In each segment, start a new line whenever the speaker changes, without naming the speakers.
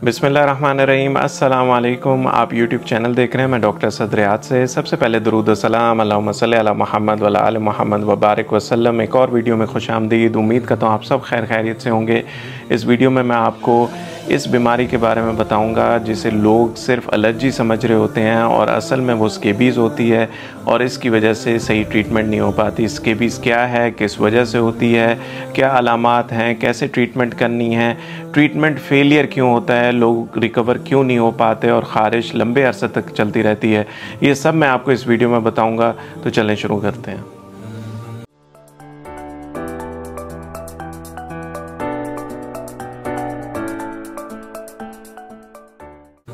बिस्मिल्लाहिर्रहमानिर्रहीम। अस्सलाम वालेकुम। आप यूट्यूब चैनल देख रहे हैं, मैं डॉक्टर असद रियाद से। सबसे पहले दुरूद व सलाम अल्लाहुम्मा सल्ली अला मुहम्मद व अला आलि मुहम्मद व बारिक वसल्लम। एक और वीडियो में खुशामदीद। उम्मीद करता हूँ आप सब खैर खैरियत से होंगे। इस वीडियो में मैं आपको इस बीमारी के बारे में बताऊंगा जिसे लोग सिर्फ एलर्जी समझ रहे होते हैं और असल में वो स्केबीज़ होती है और इसकी वजह से सही ट्रीटमेंट नहीं हो पाती। स्केबीज़ क्या है, किस वजह से होती है, क्या अलामात हैं, कैसे ट्रीटमेंट करनी है, ट्रीटमेंट फेलियर क्यों होता है, लोग रिकवर क्यों नहीं हो पाते और ख़ारिश लंबे अरसे तक चलती रहती है, ये सब मैं आपको इस वीडियो में बताऊँगा। तो चलें शुरू करते हैं।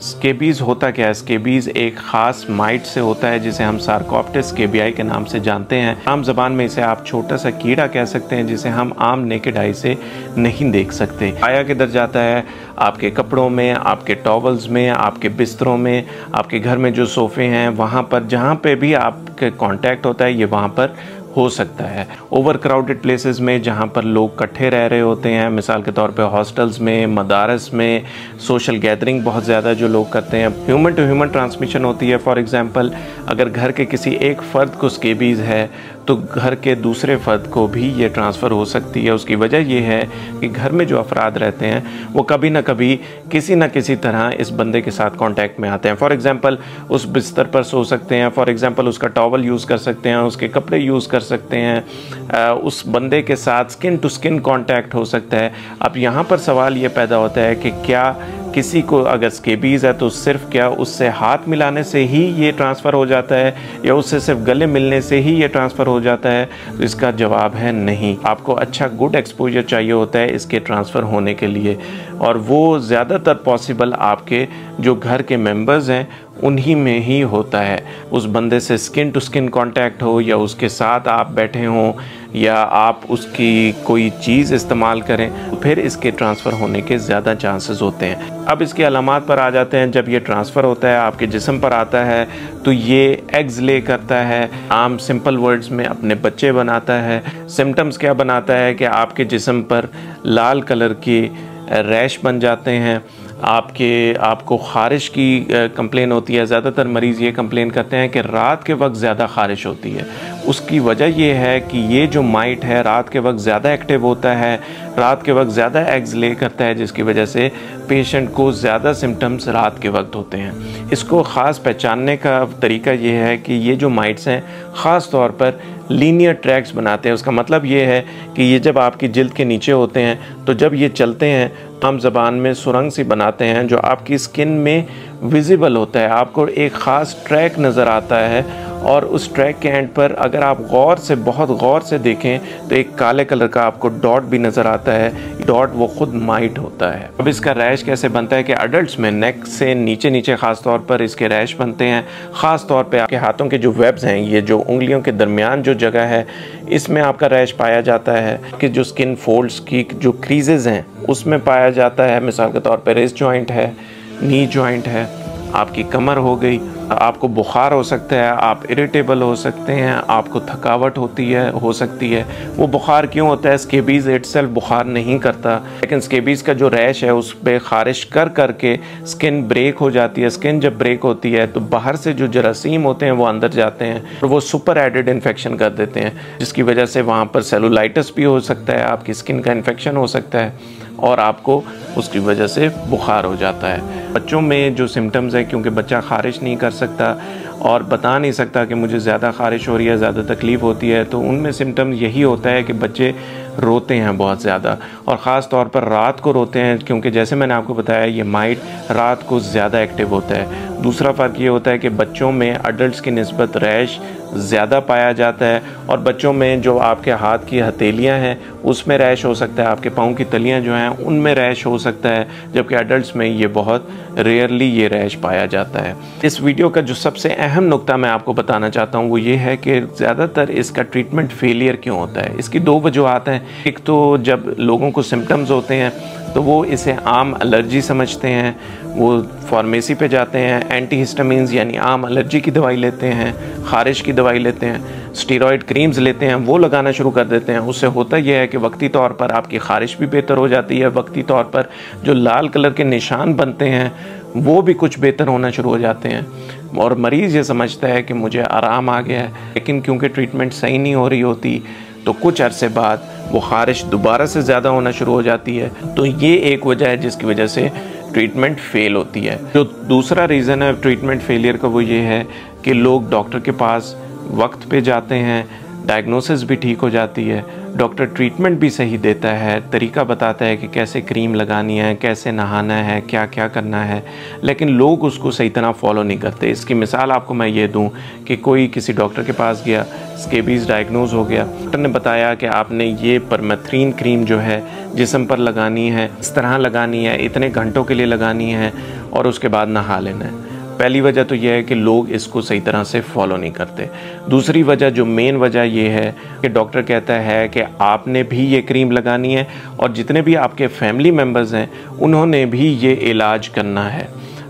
स्केबीज़ होता क्या है? स्केबीज़ एक ख़ास माइट से होता है जिसे हम सार्कोप्टेस स्केबियाई के नाम से जानते हैं। आम ज़बान में इसे आप छोटा सा कीड़ा कह सकते हैं जिसे हम आम नेकेड आई से नहीं देख सकते। आया किधर जाता है? आपके कपड़ों में, आपके टॉवल्स में, आपके बिस्तरों में, आपके घर में जो सोफ़े हैं वहाँ पर, जहाँ पे भी आपके कांटेक्ट होता है ये वहाँ पर हो सकता है। ओवर क्राउडेड प्लेसेस में जहाँ पर लोग इकट्ठे रह रहे होते हैं, मिसाल के तौर पे हॉस्टल्स में, मदारस में, सोशल गैदरिंग बहुत ज़्यादा जो लोग करते हैं, ह्यूमन टू ह्यूमन ट्रांसमिशन होती है। फॉर एग्जांपल, अगर घर के किसी एक फ़र्द को स्केबीज़ है तो घर के दूसरे फ़र्द को भी ये ट्रांसफ़र हो सकती है। उसकी वजह ये है कि घर में जो अफराद रहते हैं वो कभी ना कभी किसी न किसी तरह इस बंदे के साथ कांटेक्ट में आते हैं। फॉर एग्जांपल, उस बिस्तर पर सो सकते हैं, फॉर एग्जांपल उसका टॉवल यूज़ कर सकते हैं, उसके कपड़े यूज़ कर सकते हैं, उस बंदे के साथ स्किन टू स्किन कांटेक्ट हो सकता है। अब यहाँ पर सवाल ये पैदा होता है कि क्या किसी को अगर स्केबीज़ है तो सिर्फ क्या उससे हाथ मिलाने से ही ये ट्रांसफ़र हो जाता है या उससे सिर्फ गले मिलने से ही ये ट्रांसफ़र हो जाता है? तो इसका जवाब है नहीं। आपको अच्छा गुड एक्सपोजर चाहिए होता है इसके ट्रांसफ़र होने के लिए, और वो ज़्यादातर पॉसिबल आपके जो घर के मेंबर्स हैं उन्हीं में ही होता है। उस बंदे से स्किन टू स्किन कांटेक्ट हो या उसके साथ आप बैठे हों या आप उसकी कोई चीज़ इस्तेमाल करें, फिर इसके ट्रांसफ़र होने के ज़्यादा चांसेस होते हैं। अब इसके अलामात पर आ जाते हैं। जब ये ट्रांसफ़र होता है, आपके जिस्म पर आता है तो ये एग्स ले करता है, आम सिंपल वर्ड्स में अपने बच्चे बनाता है। सिम्टम्स क्या बनाता है कि आपके जिस्म पर लाल कलर की रैश बन जाते हैं, आपको ख़ारिश की कंप्लेन होती है। ज़्यादातर मरीज़ ये कंप्लेन करते हैं कि रात के वक्त ज़्यादा ख़ारिश होती है। उसकी वजह ये है कि ये जो माइट है रात के वक्त ज़्यादा एक्टिव होता है, रात के वक्त ज़्यादा एग्स ले करता है, जिसकी वजह से पेशेंट को ज़्यादा सिम्टम्स रात के वक्त होते हैं। इसको ख़ास पहचानने का तरीका ये है कि ये जो माइट्स हैं ख़ास तौर पर लीनियर ट्रैक्स बनाते हैं। उसका मतलब ये है कि ये जब आपकी जिल्द के नीचे होते हैं तो जब ये चलते हैं आम ज़बान में सुरंग सी बनाते हैं जो आपकी स्किन में विजिबल होता है। आपको एक ख़ास ट्रैक नज़र आता है और उस ट्रैक के एंड पर अगर आप बहुत गौर से देखें तो एक काले कलर का आपको डॉट भी नज़र आता है। डॉट वो खुद माइट होता है। अब इसका रैश कैसे बनता है कि अडल्ट्स में नेक से नीचे नीचे ख़ास तौर पर इसके रैश बनते हैं। ख़ास तौर पे आपके हाथों के जो वेब्स हैं, ये जो उंगलियों के दरमियान जो जगह है, इसमें आपका रैश पाया जाता है। कि जो स्किन फोल्ड्स की जो क्रीजेज़ हैं उसमें पाया जाता है। मिसाल के तौर पर रिस्ट जॉइंट है, नी जॉइंट है, आपकी कमर हो गई। आपको बुखार हो सकता है, आप इरिटेबल हो सकते हैं, आपको थकावट हो सकती है। वो बुखार क्यों होता है? स्केबीज़ इटसेल्फ बुखार नहीं करता, लेकिन स्केबीज़ का जो रैश है उस पर ख़ारिश करके स्किन ब्रेक हो जाती है। स्किन जब ब्रेक होती है तो बाहर से जो जरासीम होते हैं वो अंदर जाते हैं और वो सुपर एडेड इन्फेक्शन कर देते हैं, जिसकी वजह से वहाँ पर सेलुलाइटिस भी हो सकता है, आपकी स्किन का इन्फेक्शन हो सकता है और आपको उसकी वजह से बुखार हो जाता है। बच्चों में जो सिम्टम्स है, क्योंकि बच्चा ख़ारिश नहीं कर सकता और बता नहीं सकता कि मुझे ज़्यादा ख़ारिश हो रही है, ज़्यादा तकलीफ़ होती है, तो उनमें सिम्टम यही होता है कि बच्चे रोते हैं बहुत ज़्यादा और ख़ास तौर पर रात को रोते हैं, क्योंकि जैसे मैंने आपको बताया ये माइट रात को ज़्यादा एक्टिव होता है। दूसरा फ़र्क ये होता है कि बच्चों में अडल्ट्स की निस्बत रैश ज़्यादा पाया जाता है और बच्चों में जो आपके हाथ की हथेलियां हैं उसमें रैश हो सकता है, आपके पाँव की तलियां जो हैं उनमें रैश हो सकता है, जबकि अडल्ट्स में ये बहुत रेयरली ये रैश पाया जाता है। इस वीडियो का जो सबसे अहम नुक्ता मैं आपको बताना चाहता हूँ वो ये है कि ज़्यादातर इसका ट्रीटमेंट फेलियर क्यों होता है। इसकी दो वजूहत हैं। एक तो जब लोगों को सिम्टम्स होते हैं तो वो इसे आम एलर्जी समझते हैं, वो फार्मेसी पे जाते हैं, एंटीहिस्टामिन्स यानी आम एलर्जी की दवाई लेते हैं, खारिश की दवाई लेते हैं, स्टेरॉयड क्रीम्स लेते हैं, वो लगाना शुरू कर देते हैं। उससे होता यह है कि वक्ती तौर पर आपकी खारिश भी बेहतर हो जाती है, वक्ती तौर पर जो लाल कलर के निशान बनते हैं वो भी कुछ बेहतर होना शुरू हो जाते हैं और मरीज़ ये समझता है कि मुझे आराम आ गया है। लेकिन क्योंकि ट्रीटमेंट सही नहीं हो रही होती तो कुछ अरसे बाद वो खारिश दोबारा से ज़्यादा होना शुरू हो जाती है। तो ये एक वजह है जिसकी वजह से ट्रीटमेंट फेल होती है। जो दूसरा रीज़न है ट्रीटमेंट फेलियर का वो ये है कि लोग डॉक्टर के पास वक्त पे जाते हैं, डायग्नोसिस भी ठीक हो जाती है, डॉक्टर ट्रीटमेंट भी सही देता है, तरीका बताता है कि कैसे क्रीम लगानी है, कैसे नहाना है, क्या क्या करना है, लेकिन लोग उसको सही तरह फॉलो नहीं करते। इसकी मिसाल आपको मैं ये दूं कि कोई किसी डॉक्टर के पास गया, स्केबीज़ डायग्नोज हो गया, डॉक्टर ने बताया कि आपने ये परमेथ्रिन क्रीम जो है जिस्म पर लगानी है, इस तरह लगानी है, इतने घंटों के लिए लगानी है और उसके बाद नहा लेना है। पहली वजह तो यह है कि लोग इसको सही तरह से फॉलो नहीं करते। दूसरी वजह जो मेन वजह ये है कि डॉक्टर कहता है कि आपने भी ये क्रीम लगानी है और जितने भी आपके फैमिली मेम्बर्स हैं उन्होंने भी ये इलाज करना है।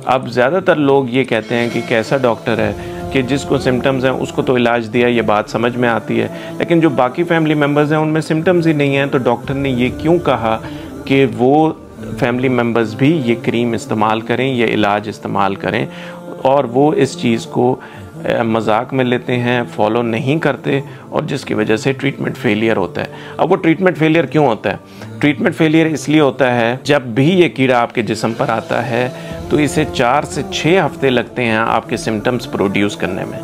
अब ज़्यादातर लोग ये कहते हैं कि कैसा डॉक्टर है कि जिसको सिम्टम्स हैं उसको तो इलाज दिया, ये बात समझ में आती है, लेकिन जो बाकी फैमिली मेम्बर्स हैं उनमें सिम्टम्स ही नहीं हैं, तो डॉक्टर ने ये क्यों कहा कि वो फैमिली मेम्बर्स भी ये क्रीम इस्तेमाल करें, ये इलाज इस्तेमाल करें, और वो इस चीज़ को मजाक में लेते हैं, फॉलो नहीं करते और जिसकी वजह से ट्रीटमेंट फेलियर होता है। अब वो ट्रीटमेंट फेलियर क्यों होता है? ट्रीटमेंट फेलियर इसलिए होता है जब भी ये कीड़ा आपके जिस्म पर आता है तो इसे 4 से 6 हफ्ते लगते हैं आपके सिम्टम्स प्रोड्यूस करने में।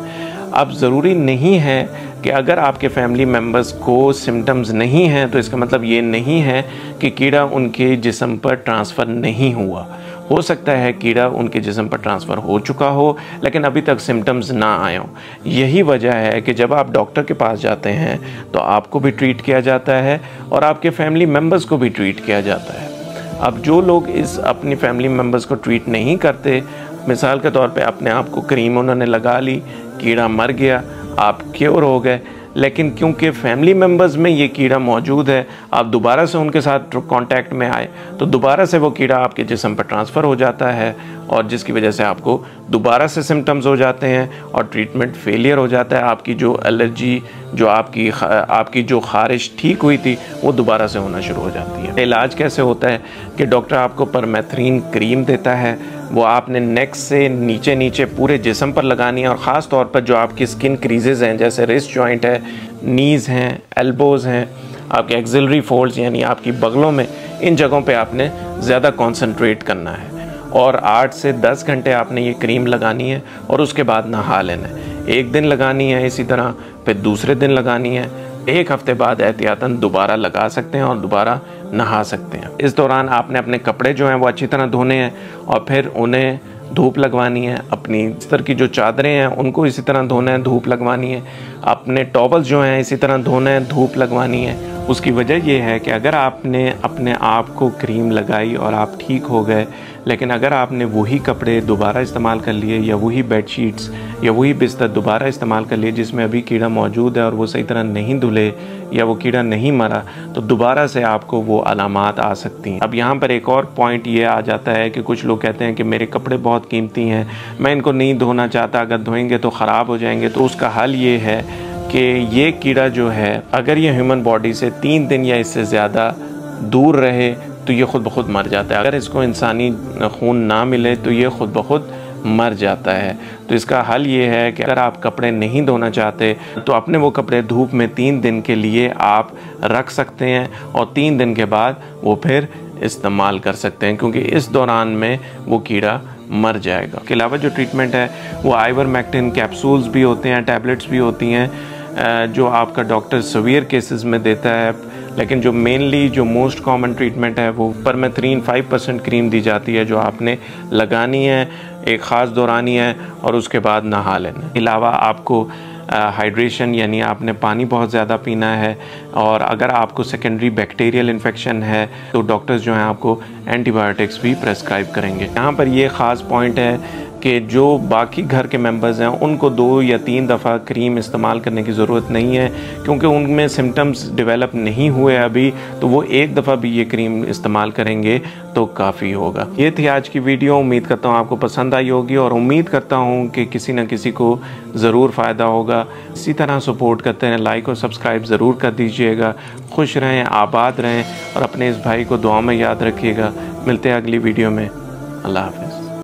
अब ज़रूरी नहीं है कि अगर आपके फैमिली मेम्बर्स को सिम्टम्स नहीं हैं तो इसका मतलब ये नहीं है कि कीड़ा उनके जिस्म पर ट्रांसफ़र नहीं हुआ। हो सकता है कीड़ा उनके जिस्म पर ट्रांसफ़र हो चुका हो लेकिन अभी तक सिम्टम्स ना आए हों। यही वजह है कि जब आप डॉक्टर के पास जाते हैं तो आपको भी ट्रीट किया जाता है और आपके फैमिली मेम्बर्स को भी ट्रीट किया जाता है। अब जो लोग इस अपनी फैमिली मेम्बर्स को ट्रीट नहीं करते, मिसाल के तौर पे अपने आप को क्रीम उन्होंने लगा ली, कीड़ा मर गया, आप क्योर हो गए, लेकिन क्योंकि फैमिली मेम्बर्स में ये कीड़ा मौजूद है, आप दोबारा से उनके साथ कांटेक्ट में आए तो दोबारा से वो कीड़ा आपके जिस्म पर ट्रांसफ़र हो जाता है और जिसकी वजह से आपको दोबारा से सिम्टम्स हो जाते हैं और ट्रीटमेंट फेलियर हो जाता है। आपकी जो एलर्जी, जो आपकी जो खारिश ठीक हुई थी वो दोबारा से होना शुरू हो जाती है। इलाज कैसे होता है कि डॉक्टर आपको परमेथ्रिन क्रीम देता है, वो आपने नेक से नीचे नीचे पूरे जिस्म पर लगानी है और ख़ास तौर पर जो आपकी स्किन क्रीजेज़ हैं, जैसे रिस्ट जॉइंट है, नीज़ हैं, एल्बोज़ हैं, आपके एक्सिलरी फोल्ड्स यानी आपकी बगलों में, इन जगहों पे आपने ज़्यादा कॉन्सेंट्रेट करना है और 8 से 10 घंटे आपने ये क्रीम लगानी है और उसके बाद नहा लेना है। एक दिन लगानी है इसी तरह, फिर दूसरे दिन लगानी है, 1 हफ्ते बाद एहतियातन दोबारा लगा सकते हैं और दोबारा नहा सकते हैं। इस दौरान आपने अपने कपड़े जो हैं वो अच्छी तरह धोने हैं और फिर उन्हें धूप लगवानी है। अपनी बिस्तर की जो चादरें हैं उनको इसी तरह धोना है, धूप लगवानी है। अपने टॉवल्स जो हैं इसी तरह धोना है, धूप लगवानी है। उसकी वजह यह है कि अगर आपने अपने आप को क्रीम लगाई और आप ठीक हो गए, लेकिन अगर आपने वही कपड़े दोबारा इस्तेमाल कर लिए या वही बेडशीट्स या वही बिस्तर दोबारा इस्तेमाल कर लिए जिसमें अभी कीड़ा मौजूद है और वो सही तरह नहीं धुले या वो कीड़ा नहीं मरा, तो दोबारा से आपको वो अलामात आ सकती हैं। अब यहाँ पर एक और पॉइंट ये आ जाता है कि कुछ लोग कहते हैं कि मेरे कपड़े बहुत कीमती हैं, मैं इनको नहीं धोना चाहता, अगर धोएंगे तो ख़राब हो जाएंगे। तो उसका हल ये है कि ये कीड़ा जो है अगर ये ह्यूमन बॉडी से 3 दिन या इससे ज़्यादा दूर रहे तो ये ख़ुद ब खुद मर जाता है। अगर इसको इंसानी खून ना मिले तो ये ख़ुद ब खुद मर जाता है। तो इसका हल ये है कि अगर आप कपड़े नहीं धोना चाहते तो अपने वो कपड़े धूप में 3 दिन के लिए आप रख सकते हैं और 3 दिन के बाद वो फिर इस्तेमाल कर सकते हैं, क्योंकि इस दौरान में वो कीड़ा मर जाएगा। इसके अलावा जो ट्रीटमेंट है वो आइवरमेक्टिन कैप्सूल्स भी होते हैं, टैबलेट्स भी होती हैं जो आपका डॉक्टर सीवियर केसेस में देता है, लेकिन जो मेनली जो मोस्ट कॉमन ट्रीटमेंट है वो परमेथ्रिन 5% क्रीम दी जाती है जो आपने लगानी है, एक ख़ास दौरानी है और उसके बाद नहा लेना। अलावा आपको हाइड्रेशन यानी आपने पानी बहुत ज़्यादा पीना है और अगर आपको सेकेंडरी बैक्टीरियल इन्फेक्शन है तो डॉक्टर्स जो हैं आपको एंटीबायोटिक्स भी प्रेस्क्राइब करेंगे। यहाँ पर ये ख़ास पॉइंट है कि जो बाकी घर के मेंबर्स हैं उनको 2 या 3 दफ़ा क्रीम इस्तेमाल करने की ज़रूरत नहीं है, क्योंकि उनमें सिम्टम्स डेवलप नहीं हुए अभी, तो वो एक दफ़ा भी ये क्रीम इस्तेमाल करेंगे तो काफ़ी होगा। ये थी आज की वीडियो। उम्मीद करता हूँ आपको पसंद आई होगी और उम्मीद करता हूँ कि किसी न किसी को ज़रूर फ़ायदा होगा। इसी तरह सपोर्ट करते हैं, लाइक और सब्सक्राइब ज़रूर कर दीजिएगा। खुश रहें, आबाद रहें और अपने इस भाई को दुआ में याद रखिएगा। मिलते हैं अगली वीडियो में। अल्लाह हाफ़िज़।